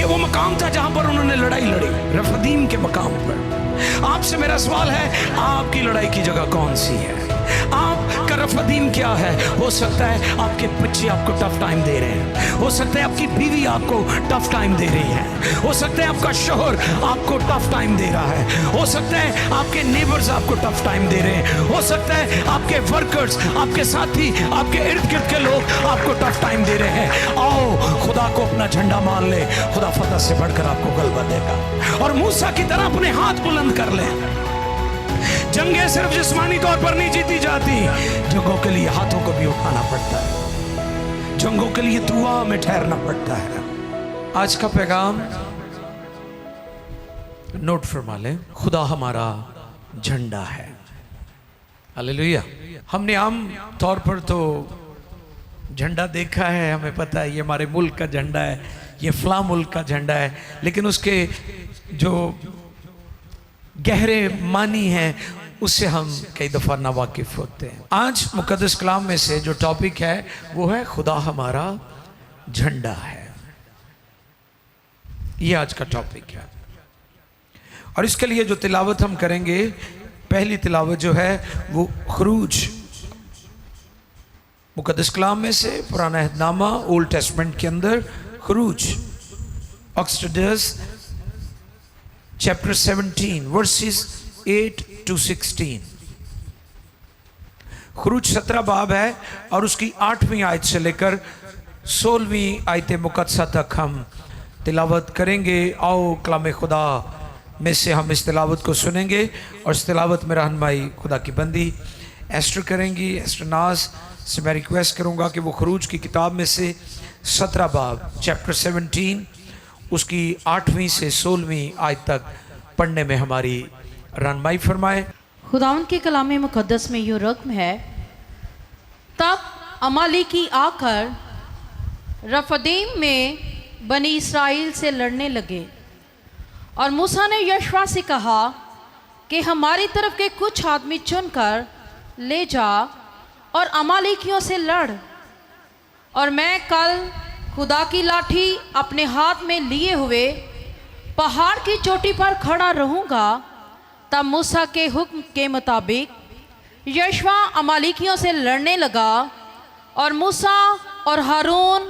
ये वो मकाम था जहां पर उन्होंने लड़ाई लड़ी, रफदीम के मकाम पर। आपसे मेरा सवाल है, आपकी लड़ाई की जगह कौन सी है? आपका रफदीम क्या है? हो सकता है आपके बच्चे आपको टफ टाइम दे रहे हैं, हो सकता है आपकी बीवी आपको टफ टाइम दे रही है, हो सकता है आपका शोहर आपको टफ टाइम दे रहा है, हो सकता है आपके नेबर्स आपको टफ टाइम दे रहे हैं, हो सकता है आपके वर्कर्स, आपके साथी, आपके इर्द गिर्द के लोग आपको टफ टाइम दे रहे हैं। आओ खुदा को अपना झंडा मान ले, खुदा फतह से बढ़कर आपको गलबा देगा। और मूसा की तरह अपने हाथ बुलंद कर ले। जंगें सिर्फ जिस्मानी तौर पर नहीं जीती जाती, जंगों के लिए हाथों को भी उठाना पड़ता है, जंगों के लिए दुआ में ठहरना पड़ता है। आज का पैगाम नोट फरमा ले, खुदा हमारा झंडा है। हालेलुया। हमने आम तौर पर तो झंडा देखा है, हमें पता है ये हमारे मुल्क का झंडा है, ये फला मुल्क का झंडा है, लेकिन उसके जो गहरे मानी हैं उससे हम कई दफ़ा नावाकिफ होते हैं। आज मुकद्दस कलाम में से जो टॉपिक है वो है खुदा हमारा झंडा है। ये आज का टॉपिक है। और इसके लिए जो तिलावत हम करेंगे, पहली तिलावत जो है वो खरूज, मुकद्दस कलाम में से पुराना अहदनामा ओल्ड टेस्टमेंट के अंदर खरूज, एक्सोडस चैप्टर 17 वर्सेस 8 to 16। खरूज 17 बाब है और उसकी 8वीं आयत से लेकर 16वीं आयत मुकद्दसा तक हम तिलावत करेंगे। आओ कलाम खुदा में से हम इस तिलावत को सुनेंगे और इस तिलावत में रहनुमाई खुदा की बंदी एस्टर करेंगी। एस्टर नाज से मैं रिक्वेस्ट करूंगा कि वो खरूज की किताब में से 17 बाब चैप्टर 17 उसकी 8वीं से 16वीं आयत तक पढ़ने में हमारी रहनुमाई फरमाए। खुदावंद के कलाम मुकद्दस में यूँ रकम है, तब अमालेकी आकर रफदीम में बनी इसराइल से लड़ने लगे और मूसा ने यहोशू से कहा कि हमारी तरफ के कुछ आदमी चुनकर ले जा और अमालेकियों से लड़, और मैं कल खुदा की लाठी अपने हाथ में लिए हुए पहाड़ की चोटी पर खड़ा रहूँगा। तब मूसा के हुक्म के मुताबिक यहोशू अमालेकियों से लड़ने लगा और मूसा और हारून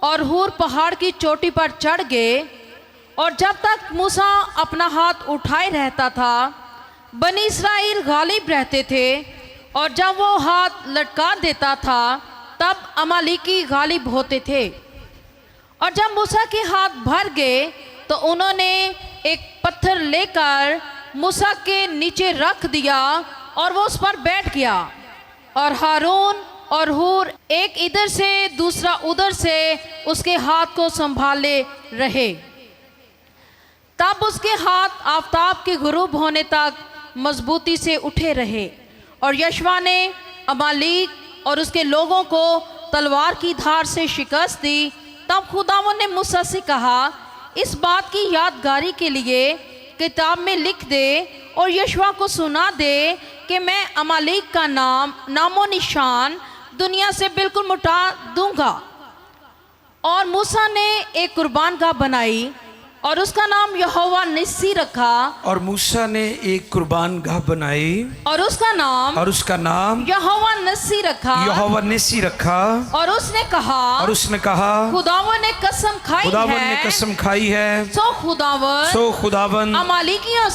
और हूर पहाड़ की चोटी पर चढ़ गए। और जब तक मूसा अपना हाथ उठाए रहता था, बनी इसराइल गालिब रहते थे, और जब वो हाथ लटका देता था तब अमालेकी गालिब होते थे। और जब मूसा के हाथ भर गए तो उन्होंने एक पत्थर लेकर मूसा के नीचे रख दिया और वो उस पर बैठ गया, और हारून और हूर एक इधर से दूसरा उधर से उसके हाथ को संभाले रहे। तब उसके हाथ आफताब के गुरूब होने तक मजबूती से उठे रहे, और यहोशू ने अमालेक और उसके लोगों को तलवार की धार से शिकस्त दी। तब खुदावंद ने मूसा से कहा, इस बात की यादगारी के लिए किताब में लिख दे और यहोशू को सुना दे कि मैं अमालेक का नामो निशान दुनिया से बिल्कुल मिटा दूंगा। और मूसा ने एक कुर्बानगाह बनाई और उसका नाम यहोवा निस्सी रखा। और मूसा ने एक कुर्बानगाह बनाई और उसका नाम यहोवा निस्सी रखा। यहोवा निस्सी रखा। और उसने कहा खुदावन ने कसम खाई है सो खुदावन अमालेकियों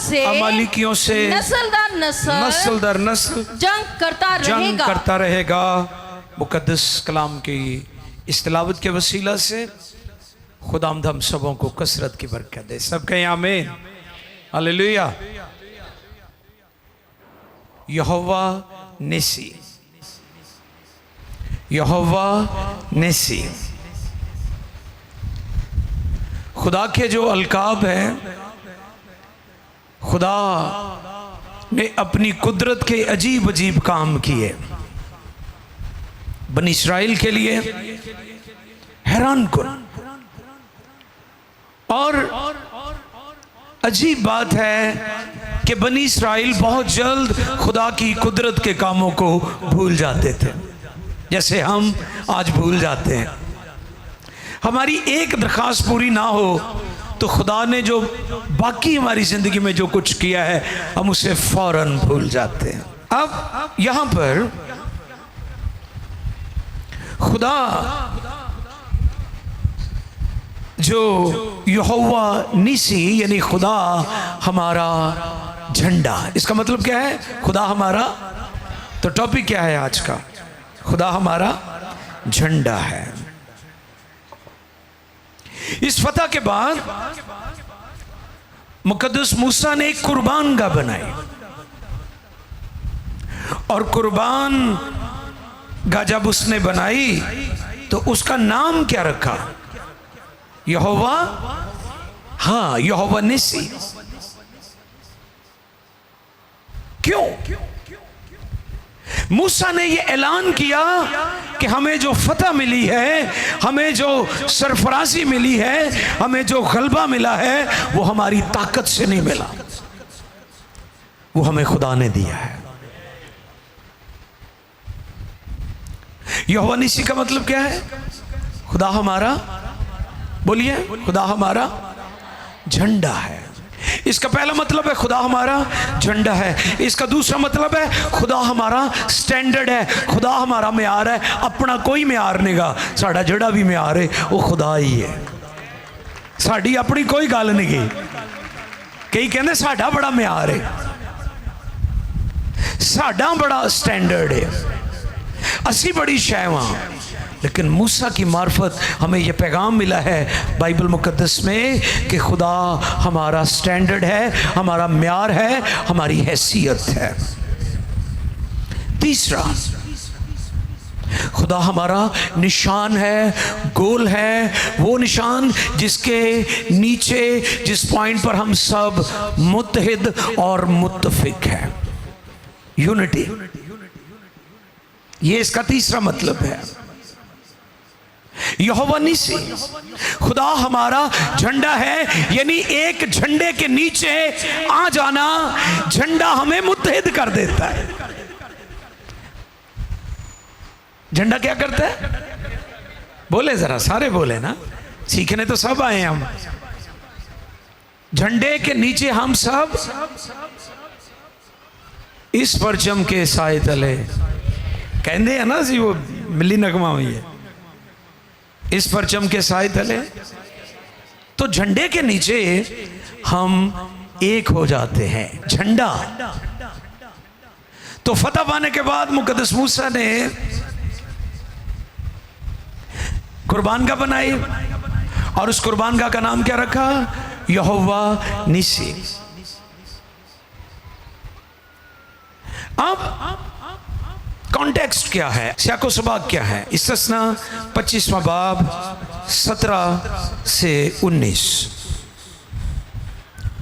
से नस्ल दर नस्ल जंग करता रहेगा। मुकद्दस कलाम की इस तिलावत के वसीला से खुदावंद हम सबों को कसरत की बरकत दे। सब कहें आमीन, हालेलुया। यहोवा निस्सी, यहोवा निस्सी। खुदा के जो अलकाब हैं, खुदा ने अपनी कुदरत के अजीब अजीब काम किए बनी इस्राइल के लिए, हैरान कुन। और अजीब बात है कि बनी इस्राइल बहुत जल्द खुदा की कुदरत के कामों को भूल जाते थे, जैसे हम आज भूल जाते हैं। हमारी एक दरख्वास्त पूरी ना हो तो खुदा ने जो बाकी हमारी ज़िंदगी में जो कुछ किया है हम उसे फौरन भूल जाते हैं। अब यहाँ पर खुदा जो यहोवा निसी यानी खुदा हमारा झंडा, इसका मतलब क्या है? खुदा हमारा, तो टॉपिक क्या है आज का? खुदा हमारा झंडा है। इस फतह के बाद मुकद्दस मूसा ने एक कुर्बान गाह बनाई और कुर्बान गाह जब उसने बनाई तो उसका नाम क्या रखा? यहोवा, हाँ, यहोवा निसी। क्यों? मूसा ने यह ऐलान किया कि हमें जो फतह मिली है, हमें जो सरफराजी मिली है, हमें जो गलबा मिला है, वो हमारी ताकत से नहीं मिला, वो हमें खुदा ने दिया है। यहोवा निसी का मतलब क्या है? खुदा हमारा, बोलिए, खुदा हमारा झंडा है। इसका पहला मतलब है खुदा हमारा झंडा है। इसका दूसरा मतलब है खुदा हमारा स्टैंडर्ड है, खुदा हमारा म्यार है। अपना कोई म्यार नहींगा, साड़ा जड़ा भी म्यार है वो खुदा ही है। साड़ी अपनी कोई गल नहीं गई। कई कहते साड़ा बड़ा म्यार है, साड़ा बड़ा स्टैंडर्ड है, असी बड़ी शैवा। लेकिन मूसा की मार्फत हमें यह पैगाम मिला है बाइबल मुकद्दस में कि खुदा हमारा स्टैंडर्ड है, हमारा म्यार है, हमारी हैसियत है। तीसरा, खुदा हमारा निशान है, गोल है, वो निशान जिसके नीचे, जिस पॉइंट पर हम सब मुत्तहिद और मुत्तफिक हैं, यूनिटी। ये इसका तीसरा मतलब है। यहोवा निसी, खुदा हमारा झंडा है, यानी एक झंडे के नीचे आ जाना, झंडा हमें मुत्तहिद कर देता है। झंडा क्या करता है? बोले जरा, सारे बोले ना, सीखने तो सब आए हम। झंडे के नीचे हम सब इस परचम के साए तले, कहते हैं ना जी, वो मिली नगमा हुई है, इस परचम के साए तले। तो झंडे के नीचे हम एक हो जाते हैं, झंडा। तो फतह पाने के बाद मुकद्दस मूसा ने कुर्बान गाह बनाई और उस कुर्बान गाह का नाम क्या रखा? यहोवा निसी। अब कॉन्टेक्स्ट क्या है, सियाको सबाक क्या है? इस्तिस्ना 25वां बाब 17 से 19।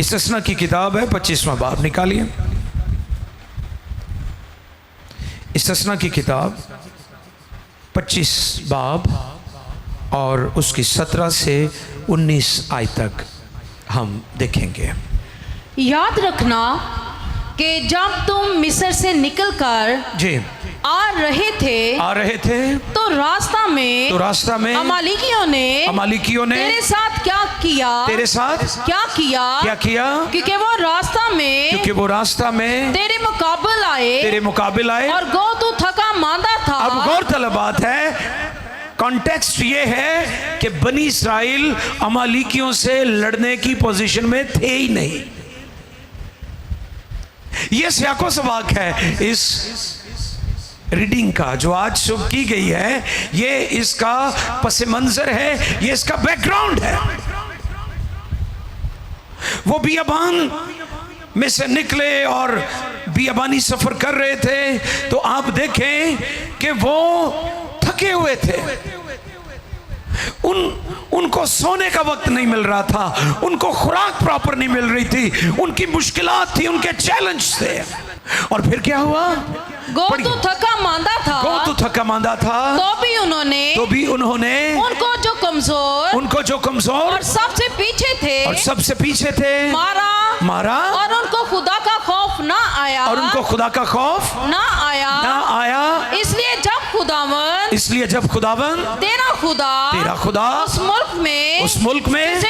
इस्तिस्ना की किताब है, 25वां बाब निकालिए। इस्तिस्ना की किताब 25 बाब और उसकी 17 से 19 आयत तक हम देखेंगे। याद रखना कि जब तुम मिस्र से निकलकर जी आ रहे थे तो रास्ता में अमालिकियों ने तेरे साथ क्या किया? क्योंकि वो रास्ता में तेरे मुकाबिल आए और गो तू थका मांदा था। अब गौरतलब बात है, कॉन्टेक्स्ट ये है कि बनी इस्राइल अमालिकियों से लड़ने की पोजीशन में थे ही नहीं। ये सियाको सबाक है इस रीडिंग का जो आज शुभ की गई है, ये इसका पस मंजर है, ये इसका बैकग्राउंड है। वो बियाबान में से निकले और बियाबानी सफर कर रहे थे, तो आप देखें कि वो थके हुए थे, उनको सोने का वक्त नहीं मिल रहा था, उनको खुराक प्रॉपर नहीं मिल रही थी, उनकी मुश्किलात थी, उनके चैलेंज थे। और फिर क्या हुआ? गो तो थका मांदा था तो भी उन्होंने उनको जो कमजोर और सबसे पीछे थे मारा और उनको खुदा का खौफ ना आया। इसलिए जब खुदावन, इसलिए जब खुदावन तेरा खुदा उस मुल्क में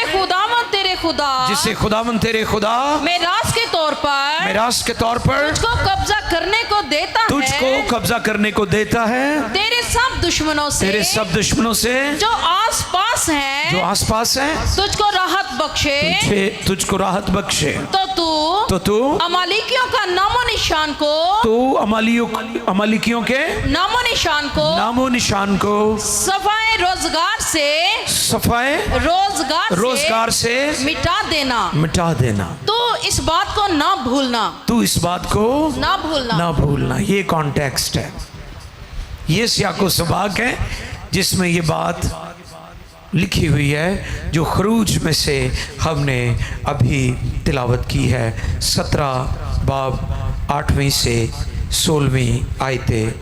जिसे खुदावन तेरे खुदा मेरास के तौर पर तुझको कब्जा करने को देता है तेरे सब दुश्मनों से जो आसपास हैं तुझको राहत बख्शे तो तू अमालिकियों का अमालिकियों के नामो निशान को सफाए रोजगार से मिटा देना। तो इस बात को ना भूलना। ये कॉन्टेक्स्ट है, ये सियाको सबाक है जिसमें ये बात लिखी हुई है जो खरूज में से हमने अभी तिलावत की है। 17 बाब 8वीं से 16वीं आयते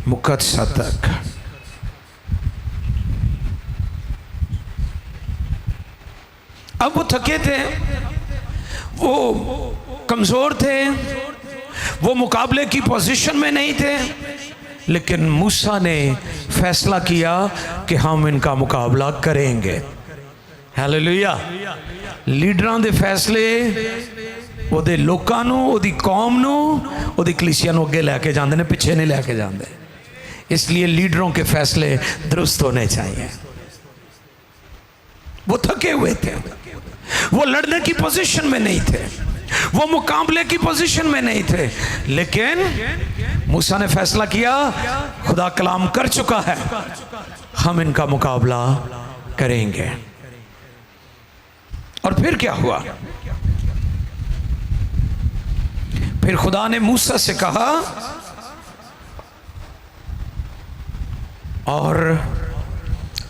मुकद्दसा तक। अब वो थके थे, वो कमज़ोर थे, वो मुकाबले की पोजीशन में नहीं थे, लेकिन मूसा ने फैसला किया कि हम इनका मुकाबला करेंगे। हालेलुया। लीडरां दे फैसले ओदे लोकां नूं, ओदी कौम नूं, ओदी कलीसिया नूं अगे लैके जांदे ने, पिछे नहीं लैके जांदे। इसलिए लीडरों के फैसले दुरुस्त होने चाहिए। वो थके हुए थे, वो लड़ने की पोजीशन में नहीं थे, वो मुकाबले की पोजीशन में नहीं थे, लेकिन मूसा ने फैसला किया खुदा कलाम कर चुका है, हम इनका मुकाबला करेंगे। और फिर क्या हुआ? फिर खुदा ने मूसा से कहा और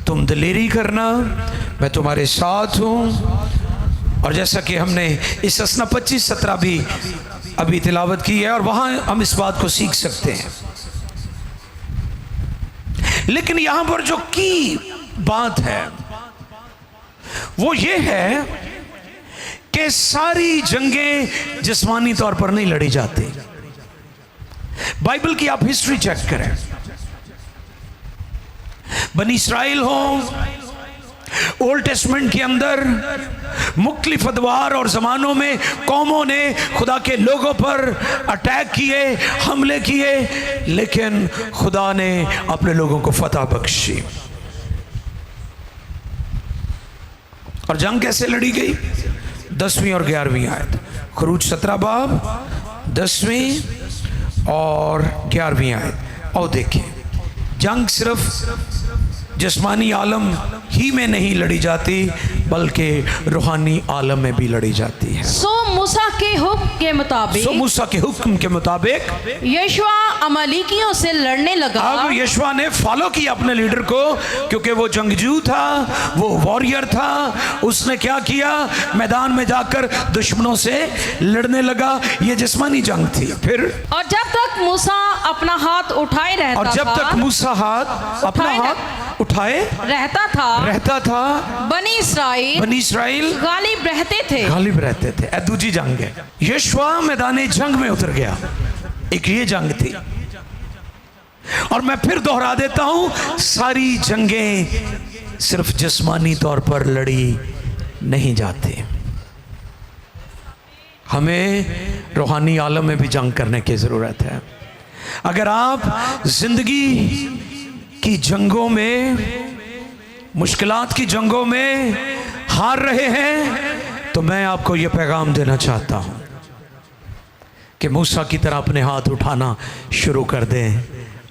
तुम दिलेरी करना, मैं तुम्हारे साथ हूं। और जैसा कि हमने इस असना 25-17 भी अभी तिलावत की है और वहां हम इस बात को सीख सकते हैं। लेकिन यहां पर जो की बात है वो ये है कि सारी जंगें जिस्मानी तौर पर नहीं लड़ी जाती। बाइबल की आप हिस्ट्री चेक करें, बनी इस्राइल हो, ओल्ड टेस्टमेंट के अंदर मुख्तलिफ अदवार और ज़मानों में कौमों ने खुदा के लोगों पर अटैक किए, हमले किए, लेकिन खुदा ने अपने लोगों को फतह बख्शी। और जंग कैसे लड़ी गई? 10वीं और 11वीं आयत, खरूज 17 बाब 10वीं और 11वीं आयत। और देखिए, जंग सिर्फ जिस्मानी आलम ही में नहीं लड़ी जाती बल्कि रूहानी आलम में भी लड़ी जाती है। सो मूसा के हुक्म के मुताबिक यशवा अमालिकियों से लड़ने लगा। अब यशवा ने फॉलो किया अपने लीडर को, क्योंकि वो जंगजू था, वो वॉरियर था। उसने क्या किया? मैदान में जाकर दुश्मनों से लड़ने लगा। ये जिस्मानी जंग थी। फिर और जब तक मूसा अपना हाथ उठाए रहता था बनी इस्राइल गालिब रहते थे। दूसरी जंग है, यशवा मैदान जंग में उतर गया। एक ये जंग थी। और मैं फिर दोहरा देता हूं, सारी जंगें सिर्फ जिस्मानी तौर पर लड़ी नहीं जाती, हमें रूहानी आलम में भी जंग करने की जरूरत है। अगर आप जिंदगी की जंगों में, मुश्किलात की जंगों में हार रहे हैं, तो मैं आपको यह पैगाम देना चाहता हूं कि मूसा की तरह अपने हाथ उठाना शुरू कर दें,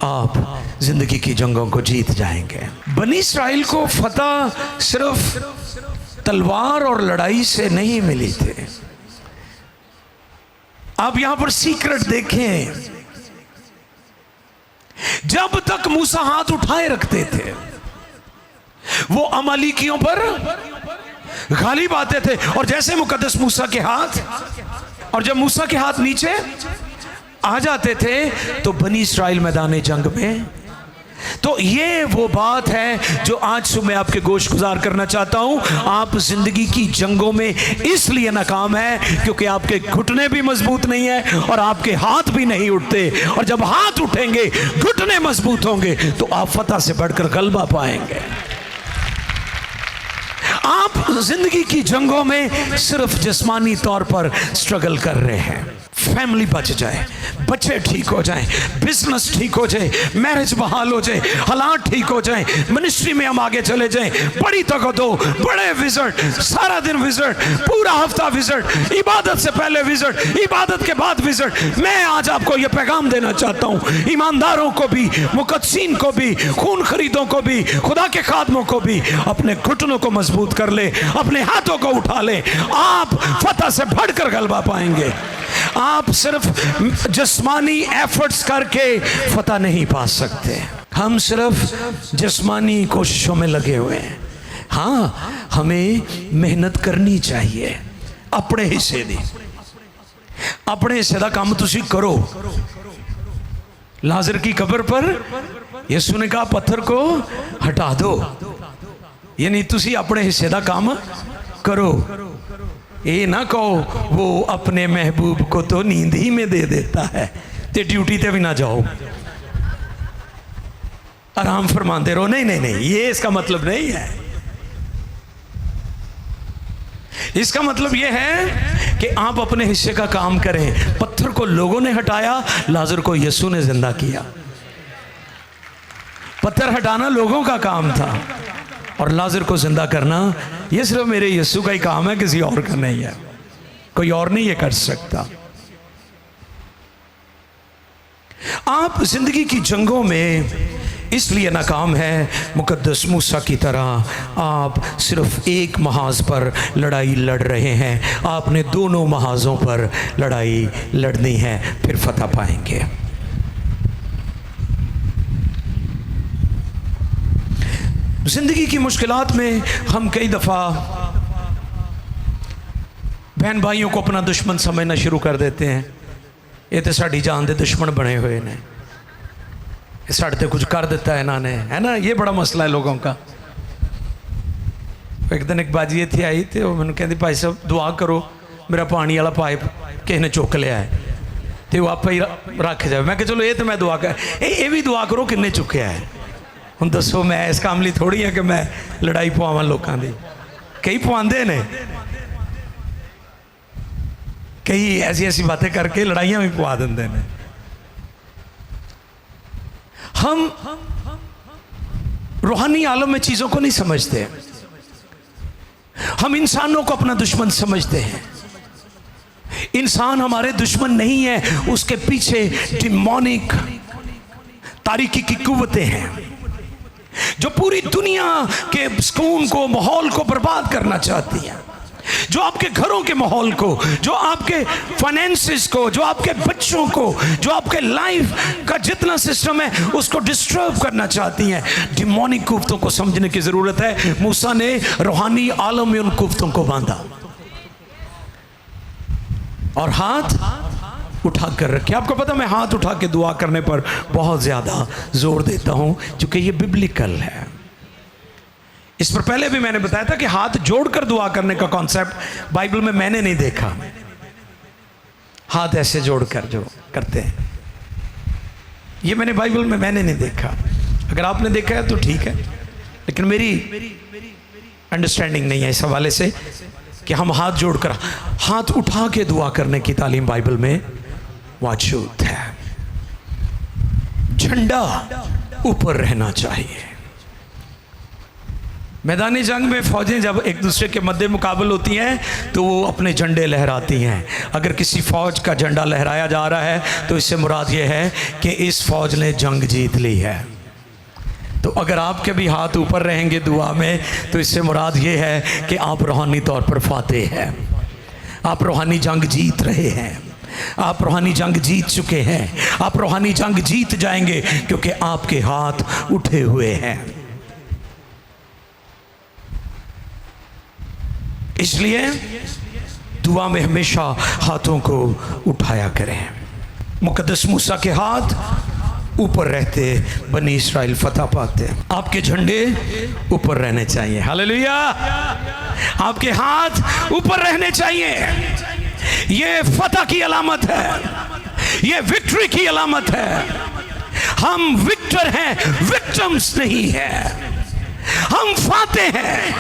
आप जिंदगी की जंगों को जीत जाएंगे। बनी इस्राइल को फतह सिर्फ तलवार और लड़ाई से नहीं मिली थी। आप यहां पर सीक्रेट देखें, जब तक मूसा हाथ उठाए रखते थे वो अमालिकियों पर गालिब आते थे। और जैसे मुकद्दस मूसा के हाथ, और जब मूसा के हाथ नीचे आ जाते थे तो बनी इस्राइल मैदान जंग में तो ये वो बात है जो आज सुबह आपके गोश गुजार करना चाहता हूं। आप जिंदगी की जंगों में इसलिए नाकाम है क्योंकि आपके घुटने भी मजबूत नहीं है और आपके हाथ भी नहीं उठते, और जब हाथ उठेंगे, घुटने मजबूत होंगे, तो आप फतह से बढ़कर गलबा पाएंगे। आप जिंदगी की जंगों में सिर्फ जिस्मानी तौर पर स्ट्रगल कर रहे हैं। फैमिली बच जाए, बच्चे ठीक हो जाएं, बिजनेस ठीक हो जाए, मैरिज बहाल हो जाए, हालात ठीक हो जाएं, मिनिस्ट्री में हम आगे चले जाएं, बड़ी ताकत हो, बड़े विजिट, सारा दिन विजिट, पूरा हफ्ता विजिट, इबादत से पहले विजिट, इबादत के बाद विजिट। मैं आज आपको यह पैगाम देना चाहता हूं, ईमानदारों को भी, मुकद्दसीन को भी, खून खरीदों को भी, खुदा के खादमों को भी, अपने घुटनों को मजबूत कर ले, अपने हाथों को उठा ले। आप फतह से बढ़कर गलबा पाएंगे। आप सिर्फ जिस्मानी एफर्ट्स करके फतह नहीं पा सकते। हम सिर्फ जिस्मानी कोशिशों में लगे हुए हैं। हाँ, हमें मेहनत करनी चाहिए, अपने हिस्से दी, अपने हिस्से का काम तुसी करो। लाजर की कब्र पर यीशु ने कहा पत्थर को हटा दो, यानी तुसी अपने हिस्से का काम करो। ये ना कहो वो अपने महबूब को तो नींद ही में दे देता है, ते ड्यूटी ते भी ना जाओ, आराम फरमाते रहो। नहीं नहीं नहीं, ये इसका मतलब नहीं है। इसका मतलब यह है कि आप अपने हिस्से का काम करें। पत्थर को लोगों ने हटाया, लाजर को यीशु ने जिंदा किया। पत्थर हटाना लोगों का काम था और लाजर को जिंदा करना ये सिर्फ मेरे यीशु का ही काम है, किसी और का नहीं है। कोई और नहीं ये कर सकता। आप जिंदगी की जंगों में इसलिए नाकाम है, मुकद्दस मूसा की तरह आप सिर्फ एक महाज पर लड़ाई लड़ रहे हैं। आपने दोनों महाजों पर लड़ाई लड़नी है, फिर फतह पाएंगे। जिंदगी की मुश्किलात में हम कई दफ़ा बहन भाइयों को अपना दुश्मन समझना शुरू कर देते हैं। ये तो साड़ी जान दे दुश्मन बने हुए ने, साढ़े ते कुछ कर देता है इन्होंने, है ना। ये बड़ा मसला है लोगों का। एक दिन एक बाजी इतने आई तो मैंने कहती भाई साहब दुआ करो, मेरा पानी वाला पाइप किसी ने चुक लिया है, तो वो आप ही रख जाए। मैं चलो ये तो मैं दुआ कर, ये भी दुआ करो किन्ने चुकया है। हुण दसो मैं इस काम लिए थोड़ी है कि मैं लड़ाई पवावां लोगों की। कई पवांदे ने, कई ऐसी ऐसी बातें करके लड़ाइयां भी पवा देंगे ने। हम रूहानी आलम में चीजों को नहीं समझते। हम इंसानों को अपना दुश्मन समझते हैं। इंसान हमारे दुश्मन नहीं है, उसके पीछे डिमोनिक तारीकी की कुव्वतें हैं जो पूरी दुनिया के सुकून को, माहौल को बर्बाद करना चाहती हैं, जो आपके घरों के माहौल को, जो आपके फाइनेंसेस को, जो आपके बच्चों को, जो आपके लाइफ का जितना सिस्टम है उसको डिस्टर्ब करना चाहती हैं। डिमोनिक कुव्वतों को समझने की जरूरत है। मूसा ने रूहानी आलम में उन कुव्वतों को बांधा और हाथ उठा कर रखे। आपको पता, मैं हाथ उठा के दुआ करने पर बहुत ज्यादा जोर देता हूं क्योंकि ये बिब्लिकल है। इस पर पहले भी मैंने बताया था कि हाथ जोड़कर दुआ करने का कॉन्सेप्ट बाइबल में मैंने नहीं देखा। हाथ ऐसे जोड़कर जो करते हैं, ये मैंने बाइबल में मैंने नहीं देखा। अगर आपने देखा है तो ठीक है, लेकिन मेरी अंडरस्टैंडिंग नहीं है इस हवाले से कि हम हाथ जोड़कर, हाथ उठा के दुआ करने की तालीम बाइबल में मौजूद है। झंडा ऊपर रहना चाहिए। मैदानी जंग में फौजें जब एक दूसरे के मद्दे मुकाबल होती हैं तो वो अपने झंडे लहराती हैं। अगर किसी फौज का झंडा लहराया जा रहा है तो इससे मुराद ये है कि इस फौज ने जंग जीत ली है। तो अगर आपके भी हाथ ऊपर रहेंगे दुआ में तो इससे मुराद ये है कि आप रूहानी तौर पर फातेह हैं, आप रूहानी जंग जीत रहे हैं, आप रूहानी जंग जीत चुके हैं, आप रूहानी जंग जीत जाएंगे क्योंकि आपके हाथ उठे हुए हैं। इसलिए दुआ में हमेशा हाथों को उठाया करें। मुकद्दस मूसा के हाथ ऊपर रहते बनी इस्राइल फतह पाते। आपके झंडे ऊपर रहने चाहिए, हालेलुया। आपके हाथ ऊपर रहने चाहिए। ये फतह की अलामत है, ये विक्ट्री की अलामत है। हम विक्टर हैं, विक्टिम्स नहीं है। हम फाते हैं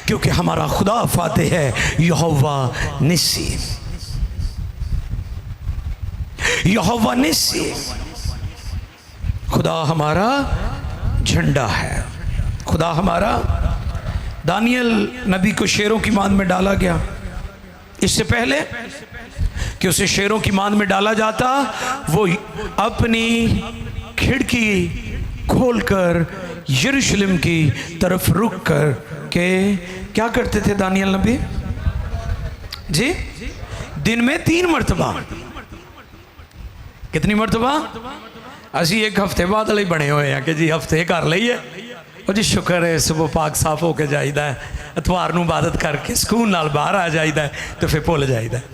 क्योंकि हमारा खुदा फाते है, यहोवा निस्सी, यहोवा निस्सी। खुदा हमारा झंडा है, खुदा हमारा। दानियल नबी को शेरों की मान में डाला गया। इससे पहले कि उसे शेरों की मान में डाला जाता, वो अपनी खिड़की खोलकर यरूशलेम की तरफ रुक कर के क्या करते थे दानियल नबी जी? दिन में 3 मरतबा। कितनी मरतबा? असी एक हफ्ते बाद ही बने हुए हैं कि जी हफ्ते कर लीए और जी शुक्र है, सुबह पाक साफ होके जाइदा है, इतवार नूं इबादत करके सुकून नाल बाहर आ जाइदा है, तो फिर भुल जाइदा है।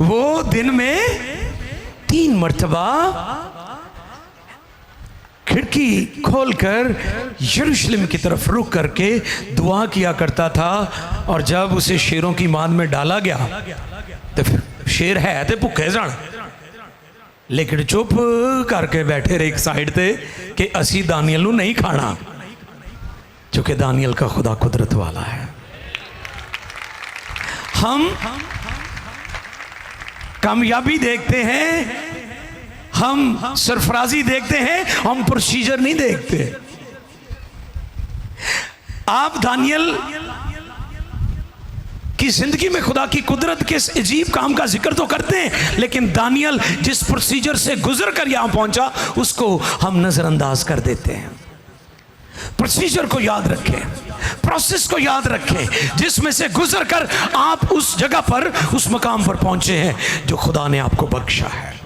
वो दिन में 3 मरतबा खिड़की खोलकर यरूशलेम की तरफ रुक करके दुआ किया करता था। और जब उसे शेरों की मान में डाला गया तो फिर शेर है तो भुखे जान, लेकिन चुप करके बैठे रहे एक साइड पे कि असी दानियल नूं नहीं खाना, क्योंकि दानियल का खुदा कुदरत वाला है। हम कामयाबी देखते हैं, हम सरफराजी देखते हैं, हम प्रोसीजर नहीं देखते। आप दानियल की जिंदगी में खुदा की कुदरत के अजीब काम का जिक्र तो करते हैं, लेकिन दानियल जिस प्रोसीजर से गुजर कर यहां पहुंचा उसको हम नजरअंदाज कर देते हैं। प्रोसीजर को याद रखें, प्रोसेस को याद रखें, जिसमें से गुजर कर आप उस जगह पर, उस मकाम पर पहुंचे हैं जो खुदा ने आपको बख्शा है।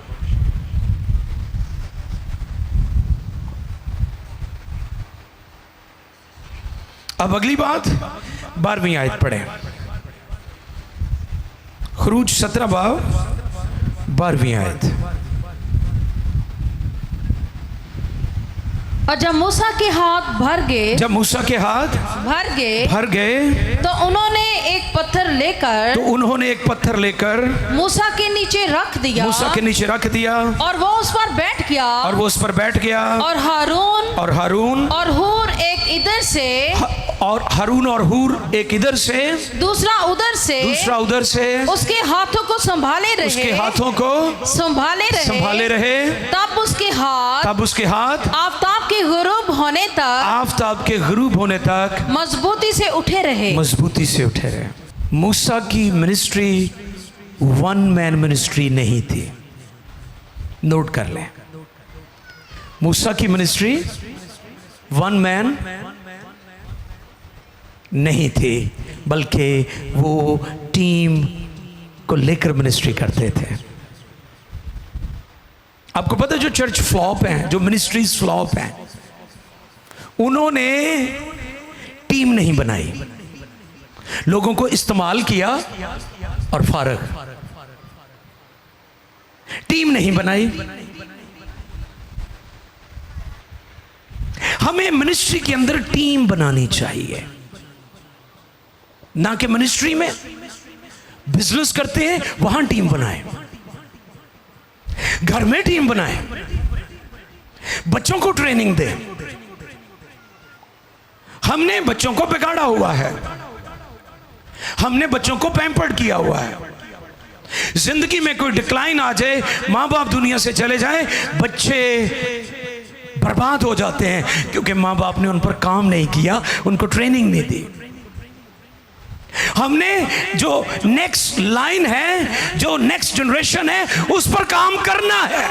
अब अगली बात 12वीं आयत पढ़ें। खुरूज 17 बाब 12वीं आयत। और जब मूसा के हाथ भर गए, जब मूसा के हाथ भर गए तो उन्होंने एक पत्थर लेकर मूसा के नीचे रख दिया, और वो उस पर बैठ गया, और हारून और हूर एक इधर से, और हारून और हूर एक इधर से, दूसरा उधर से उसके हाथों को संभाले रहे। तब उसके हाथ आफताब के गुरूब होने तक मजबूती से उठे रहे। मूसा की मिनिस्ट्री 1 मैन मिनिस्ट्री नहीं थी। नोट कर लें, मूसा की मिनिस्ट्री 1 मैन नहीं थी, बल्कि वो टीम को लेकर मिनिस्ट्री करते थे। आपको पता है जो चर्च फ्लॉप हैं, जो मिनिस्ट्रीज फ्लॉप हैं, उन्होंने टीम नहीं बनाई, लोगों को इस्तेमाल किया और फारग, टीम नहीं बनाई। हमें मिनिस्ट्री के अंदर टीम बनानी चाहिए, ना कि मिनिस्ट्री में बिजनेस करते हैं वहां टीम बनाए, घर में टीम बनाए, बच्चों को ट्रेनिंग दे। हमने बच्चों को बिगाड़ा हुआ है, हमने बच्चों को पैम्पर्ड किया हुआ है। जिंदगी में कोई डिक्लाइन आ जाए, माँ बाप दुनिया से चले जाए, बच्चे बर्बाद हो जाते हैं, क्योंकि माँ बाप ने उन पर काम नहीं किया, उनको ट्रेनिंग नहीं दी। हमने जो नेक्स्ट लाइन है, जो नेक्स्ट जनरेशन है, उस पर काम करना है।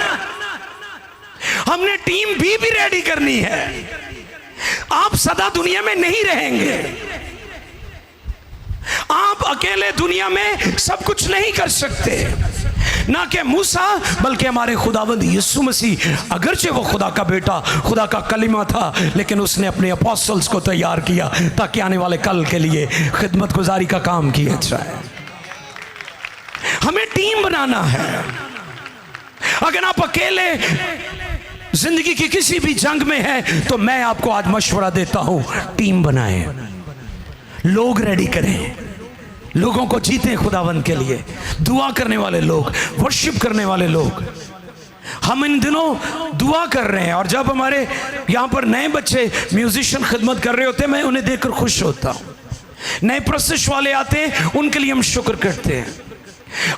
हमने टीम भी रेडी करनी है। आप सदा दुनिया में नहीं रहेंगे, आप अकेले दुनिया में सब कुछ नहीं कर सकते। ना कि मूसा, बल्कि हमारे खुदावंद यीशु मसीह, अगरचे वो खुदा का बेटा, खुदा का कलीमा था, लेकिन उसने अपने अपोस्टल्स को तैयार किया ताकि आने वाले कल के लिए खिदमत गुजारी का काम किया जाए। हमें टीम बनाना है। अगर आप अकेले जिंदगी की किसी भी जंग में है तो मैं आपको आज मशवरा देता हूं, टीम बनाएं, लोग रेडी करें, लोगों को जीतें खुदावंद के लिए, दुआ करने वाले लोग, वर्शिप करने वाले लोग। हम इन दिनों दुआ कर रहे हैं और जब हमारे यहाँ पर नए बच्चे म्यूजिशियन खिदमत कर रहे होते हैं, मैं उन्हें देखकर खुश होता हूँ। नए प्रशिश वाले आते हैं, उनके लिए हम शुक्र करते हैं।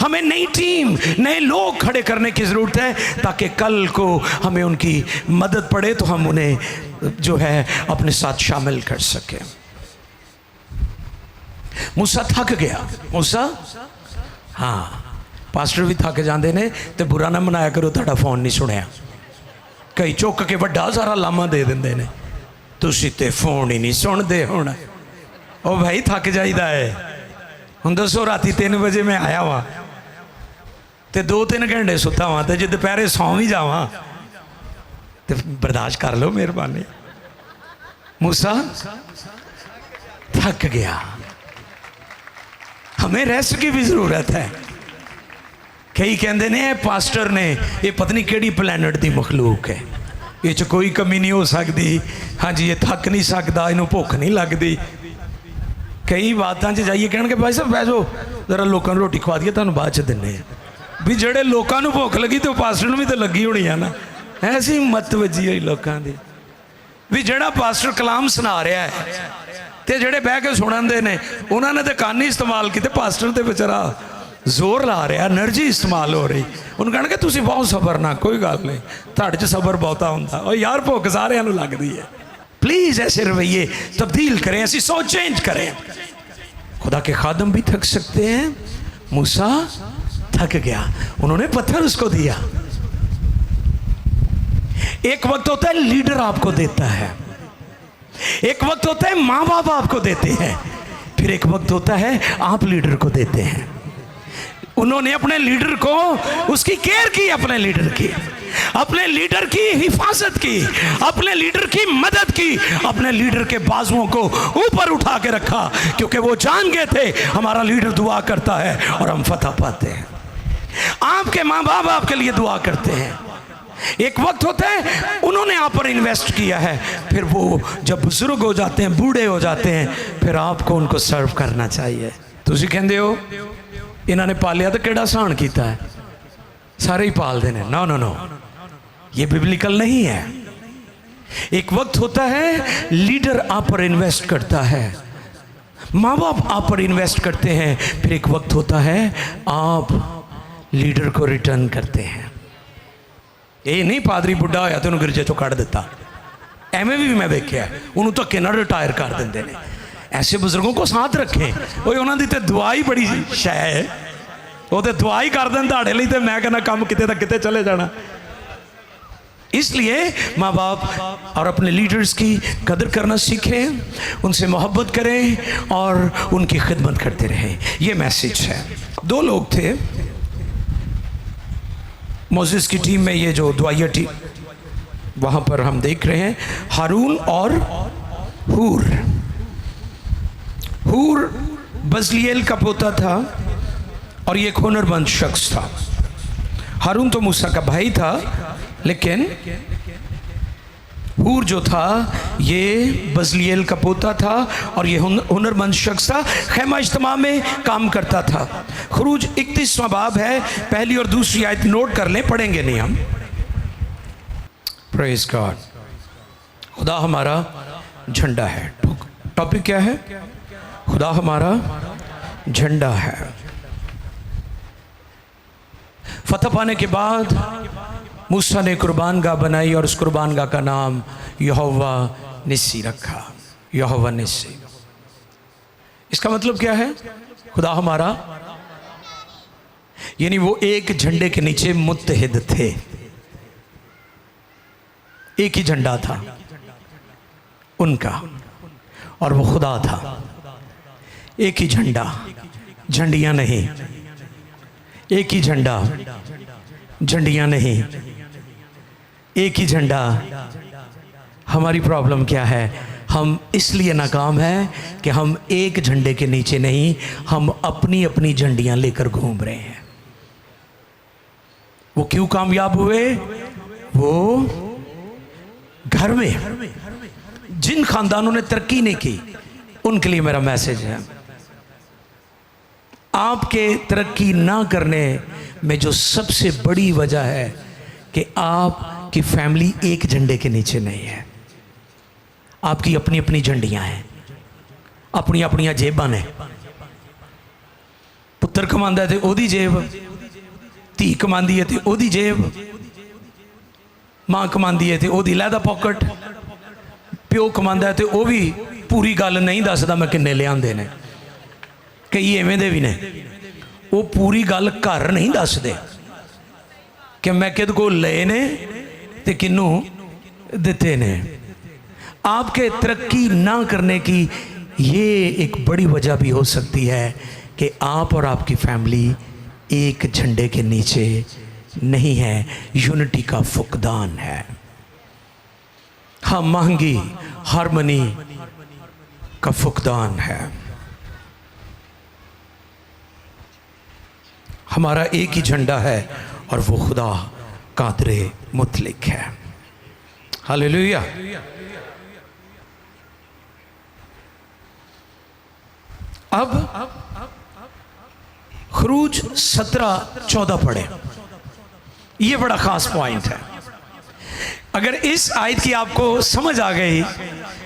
हमें नई टीम, नए लोग खड़े करने की ज़रूरत है ताकि कल को हमें उनकी मदद पड़े तो हम उन्हें जो है अपने साथ शामिल कर सकें। मूसा थक गया। मूसा, हाँ, पास्टर भी थक जाते ने तो बुरा ना मनाया करो, तुहाडा फोन नहीं सुनिया। कई चुक के वड्डा सारा लामा दे देंदे ने, तुसीं ते फोन ही नहीं सुनते। हुण ओ भाई थक जाइदा है। हुण दसो राती 3 बजे मैं आया वा तो 2-3 घंटे सुता वा, तो जे दोपहरे सौ भी जावा तो बर्दाश्त कर लो, मेहरबानी। मूसा थक गया। हमें रेस्ट की भी जरूरत है। कई कहते ने पास्टर ने ये पत्नी केड़ी प्लैनेट की मखलूक है, ये कोई कमी नहीं हो सकती। हाँ जी, ये थक नहीं सकता, इन्हों भुख नहीं लगती। कई बातों से जाइए कह भाई साहब बह जाओ जरा लोगों को रोटी खवा दिए, तुहानूं बाद च दिन्ने भी। जेड़े लोगों को भुख लगी तो पास्टर भी तो लगी होनी है ना। ऐसी मत वजी हुई लोगों की भी जेड़ा पास्टर कलाम सुना रहा है तो जेड़े बह के सुनन दे ने उन्होंने तो कान ही इस्तेमाल किए, पास्टर तो बेचारा जोर ला रहा, एनर्जी इस्तेमाल हो रही। उन्होंने कहना कि तुसीं बहुत सबर ना, कोई गल नहीं, तुहाडे च सबर बहुता हुंदा। और यार भुख सारिਆਂ ਨੂੰ लगती है। प्लीज़ ऐसे रवैये तब्दील करें, ऐसी सोच चेंज करें। खुदा के खादम भी थक सकते हैं। मूसा थक गया, उन्होंने पत्थर उसको दिया। एक वक्त होता है लीडर आपको देता है, एक वक्त होता है माँ बाप आपको देते हैं, फिर एक वक्त होता है आप लीडर को देते हैं। उन्होंने अपने लीडर को उसकी केयर की, अपने लीडर की, अपने लीडर की हिफाजत की, अपने लीडर की मदद की, अपने लीडर के बाजुओं को ऊपर उठा के रखा, क्योंकि वो जान गए थे हमारा लीडर दुआ करता है और हम फतह पाते हैं। आपके माँ बाप आपके लिए दुआ करते हैं। एक वक्त होता है उन्होंने आप पर इन्वेस्ट किया है, फिर वो जब बुजुर्ग हो जाते हैं, बूढ़े हो जाते हैं, फिर आपको उनको सर्व करना चाहिए। तुसीं कहंदे हो इन्होंने पालिया तो केड़ा सहन किया है, सारे ही पालते हैं। नो नो नो, ये बिब्लिकल नहीं है। एक वक्त होता है लीडर आप पर इन्वेस्ट करता है, माँ बाप आप पर इन्वेस्ट करते हैं, फिर एक वक्त होता है आप लीडर को रिटर्न करते हैं। ये नहीं पादरी बुढ़ा होया तो गिरजे चो कढ़ दिता, एवं भी मैं देखा, उन्होंने धक्के नाल रिटायर कर देंगे ने। ऐसे बुजुर्गों को साथ रखें, वो उन्होंने तो दुआ ही बड़ी शै है, वो तो दुआ ही कर दें ਤੁਹਾਡੇ ਲਈ, तो मैं कहना काम किते तक किते चले जाना। इसलिए माँ बाप और अपने लीडर्स की कदर करना सीखें, उनसे मोहब्बत करें और उनकी खिदमत करते रहें। ये मैसेज है। 2 लोग थे मोसेस की टीम में, ये जो दुआया टीम वहाँ पर हम देख रहे हैं, हारून और हूर। हूर बजलिएल का पोता था और ये एक हुनरमंद शख्स था। हारून तो मूसा का भाई था, लेकिन हूर जो था ये बजलिएल का पोता था और ये हुनरमंद शख्स था। खैमा इज्तिमा में काम करता था। खरूज 31वां बाब है, पहली और दूसरी आयत नोट कर लें, पढ़ेंगे नहीं हम। Praise God. खुदा हमारा झंडा है। टॉपिक क्या है? खुदा हमारा झंडा है। फतह पाने के बाद मूसा ने कुर्बानगाह बनाई और उस कुर्बानगाह का नाम यहोवा निस्सी रखा। यहोवा निस्सी, इसका मतलब क्या है? खुदा हमारा, यानी वो एक झंडे के नीचे मुत्तहिद थे, एक ही झंडा था उनका और वो खुदा था। एक ही झंडा, झंडियां नहीं, एक ही झंडा, झंडियां नहीं, एक ही झंडा। हमारी प्रॉब्लम क्या है? हम इसलिए नाकाम हैं कि हम एक झंडे के नीचे नहीं, हम अपनी अपनी झंडियां लेकर घूम रहे हैं। वो क्यों कामयाब हुए? वो घर में जिन खानदानों ने तरक्की नहीं की, उनके लिए मेरा मैसेज है, आपके तरक्की ना करने में जो सबसे बड़ी वजह है कि आपकी फैमिली एक झंडे के नीचे नहीं है। आपकी अपनी अपनी झंडियां हैं, अपनी अपनी जेबां ने। पुत्र कमांदा है तो ओदी जेब, धी कमांदी है तो ओदी जेब, मां कमांदी है तो ओदी लैदा पॉकेट, प्यो कमांदा है तो वह भी पूरी गल नहीं दसदा मैं किन्ने लियांदे ने। कई एवें दे भी ने, वो पूरी गल घर नहीं दसदे कि मैं किद को लए ने ते किन्नू दिते ने। आपके तरक्की ना करने की ये एक बड़ी वजह भी हो सकती है कि आप और आपकी फैमिली एक झंडे के नीचे नहीं है, यूनिटी का फुकदान है। हाँ, महंगी हारमोनी का फुकदान है। हमारा एक ही झंडा है और वो खुदा कादरे मुतलिक है। हालेलुया। अब खरूज 17-14 पढ़े, ये बड़ा खास पॉइंट है। अगर इस आयत की आपको समझ आ गई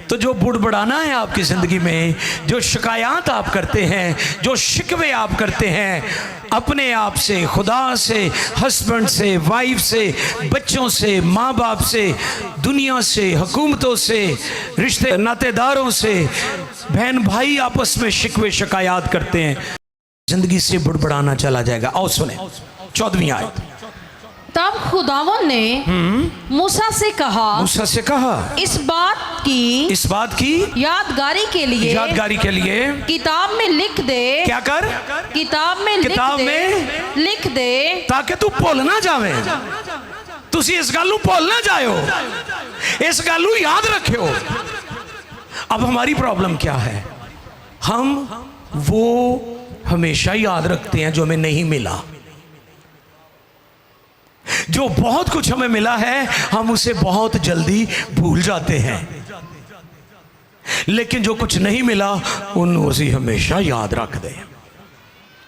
तो जो बुड़बड़ाना है आपकी ज़िंदगी में, जो शिकायत आप करते हैं, जो शिकवे आप करते हैं अपने आप से, खुदा से, हस्बैंड से, वाइफ से, बच्चों से, माँ बाप से, दुनिया से, हुकूमतों से, रिश्ते नातेदारों से, बहन भाई आपस में शिकवे शिकायत करते हैं, ज़िंदगी से बुड़बड़ाना चला जाएगा। आओ सुने 14वीं आयत। तब खुदावन ने मूसा से कहा, इस बात की यादगारी के लिए किताब में लिख दे। क्या कर? किताब में लिख दे ताकि तू भुल ना जावे। तुसी इस गल नूं भुल ना जाओ, इस गल नूं याद रखियो। अब हमारी प्रॉब्लम क्या है? हम वो हमेशा याद रखते हैं जो हमें नहीं मिला। जो बहुत कुछ हमें मिला है हम उसे बहुत जल्दी भूल जाते हैं, लेकिन जो कुछ नहीं मिला उसे हमेशा याद रख दे।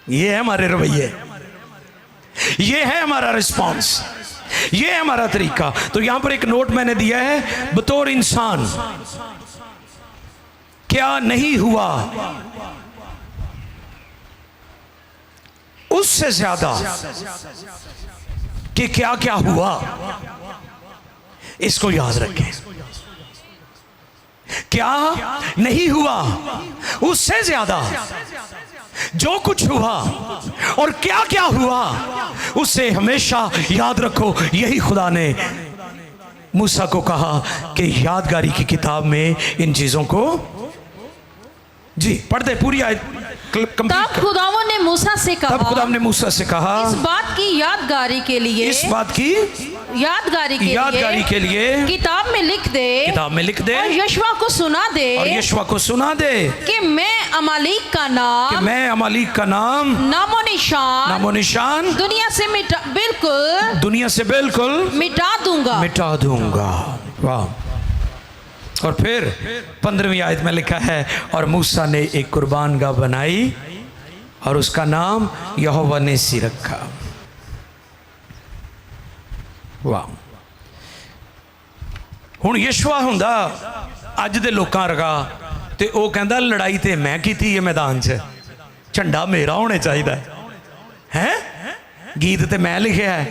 ये है हमारे रवैये, ये है हमारा रिस्पॉन्स, ये है हमारा तरीका। तो यहां पर एक नोट मैंने दिया है, बतौर इंसान क्या नहीं हुआ उससे ज्यादा कि क्या क्या हुआ, इसको याद रखें। क्या नहीं हुआ उससे ज्यादा जो कुछ हुआ, और क्या क्या हुआ उससे हमेशा याद रखो। यही खुदा ने मूसा को कहा कि यादगारी की किताब में इन चीजों को, जी पढ़ते पूरी आयत। तब खुदावन ने मूसा से कहा, इस बात की यादगारी के लिए किताब में लिख दे और यहोशुआ को सुना दे कि मैं अमालेक का नाम नामो निशान दुनिया से बिल्कुल मिटा दूंगा। वाह। और फिर 15वीं आयत में लिखा है, और मूसा ने एक कुर्बान गाह बनाई और उसका नाम यहोवा निस्सी रखा। वाह। हुण यहोशुआ हुंदा अज दे लोकां रगा ते वो कहंदा लड़ाई ते मैं कीती है मैदान च, झंडा मेरा होने चाहिए है, गीत ते मैं लिखिया है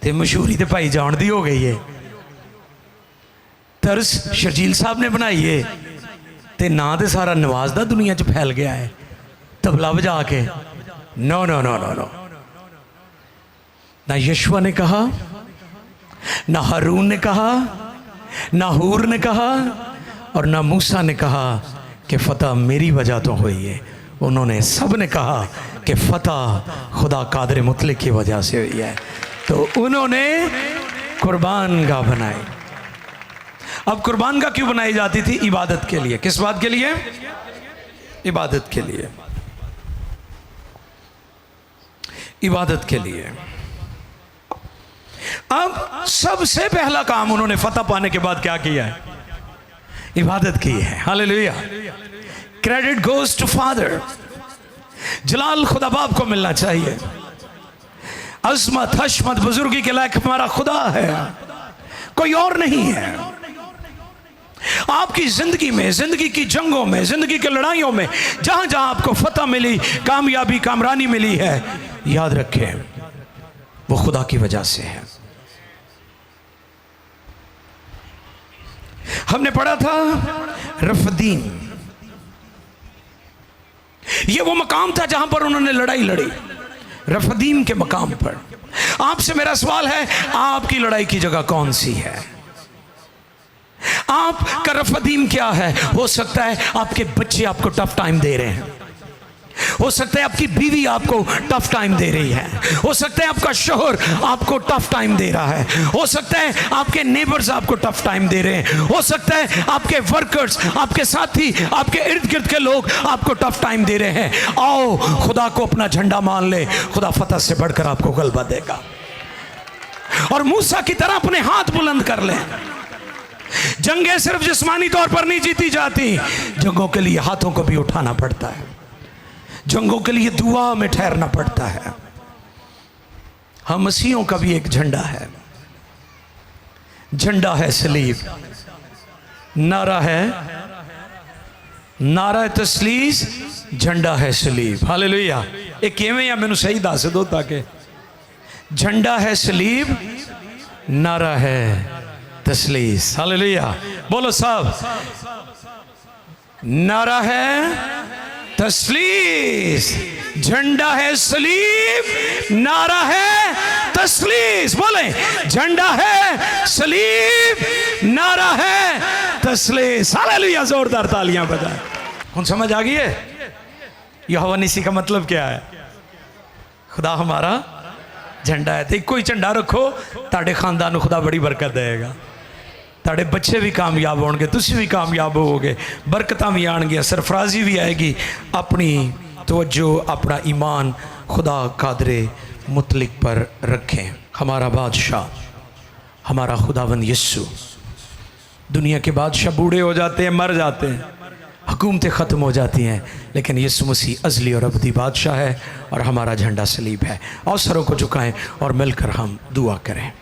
ते मशहूरी ते भाई जान दी हो गई है, तर्स शर्जील साहब ने बनाई है ते ना तो सारा नवाज दा दुनिया च फैल गया है तबला बजा के। No no no no no, ना यहोशुआ ने कहा, ना हारून ने कहा, ना हूर ने कहा, और ना मूसा ने कहा कि फतह मेरी वजह तो हुई है। उन्होंने सब ने कहा कि फतह खुदा कादर मुतलिक की वजह से हुई है। तो उन्होंने कुर्बान गाह बनाई। अब कुर्बान गाह क्यों बनाई जाती थी? इबादत के लिए। किस बात के लिए? इबादत के लिए, इबादत के लिए। अब सबसे पहला काम उन्होंने फतह पाने के बाद क्या किया है? इबादत की है। Hallelujah. Credit goes to father. जलाल खुदा बाप को मिलना चाहिए। अजमत हशमत बुजुर्गी के लायक हमारा खुदा है, कोई और नहीं है। आपकी जिंदगी में, जिंदगी की जंगों में, जिंदगी की लड़ाइयों में जहां जहां आपको फतह मिली, कामयाबी कामरानी मिली है, याद रखें वो खुदा की वजह से है। हमने पढ़ा था रफदीम, ये वो मकाम था जहां पर उन्होंने लड़ाई लड़ी, रफदीम के मकाम पर। आपसे मेरा सवाल है, आपकी लड़ाई की जगह कौन सी है? आपका रफदीम क्या है? हो सकता है आपके बच्चे आपको टफ टाइम दे रहे हैं, हो सकता है आपकी बीवी आपको टफ टाइम दे रही है, हो सकता है आपका शोहर आपको टफ टाइम दे रहा है, हो सकता है आपके नेबर्स आपको टफ टाइम दे रहे हैं, हो सकता है आपके वर्कर्स, आपके साथी, आपके इर्द गिर्द के लोग आपको टफ टाइम दे रहे हैं। आओ खुदा को अपना झंडा मान ले, खुदा फतह से बढ़कर आपको गलबा देगा। और मूसा की तरह अपने हाथ बुलंद कर ले। जंगें सिर्फ जिस्मानी तौर पर नहीं जीती जाती, जंगों के लिए हाथों को भी उठाना पड़ता है, जंगों के लिए दुआ में ठहरना पड़ता है। हम मसीहों का भी एक झंडा है, झंडा है सलीब, नारा है, नारा तसलीस, झंडा है सलीब। हालेलुया। एक किवें या मैनू सही दस दो ताकि झंडा है सलीब, नारा है तसलीस। हालेलुया। बोलो साहब, नारा है तसलीस, झंडा है सलीब, नारा है तसलीस। बोले, झंडा है सलीब, नारा है तसलीस। हालेलुया। जोरदार तालियां बजाएं। कौन समझ आ गई है यहोवा निसी का मतलब क्या है? खुदा हमारा झंडा है। तो कोई झंडा रखो, ताड़े खानदान को खुदा बड़ी बरकत देगा, ताड़े बच्चे भी कामयाब होंगे, तुसी भी कामयाब होगे, बरकत भी आएंगी, सरफराजी भी आएगी। अपनी तवज्जो, अपना ईमान खुदा कादरे मुतलिक पर रखें। हमारा बादशाह, हमारा खुदावंद यीशु। दुनिया के बादशाह बूढ़े हो जाते हैं, मर जाते हैं, हुकूमतें ख़त्म हो जाती हैं, लेकिन यीशु मसीह अज़ली और अबदी बादशाह है और हमारा झंडा सलीब है। अवसरों को झुकाएं और मिलकर हम दुआ करें।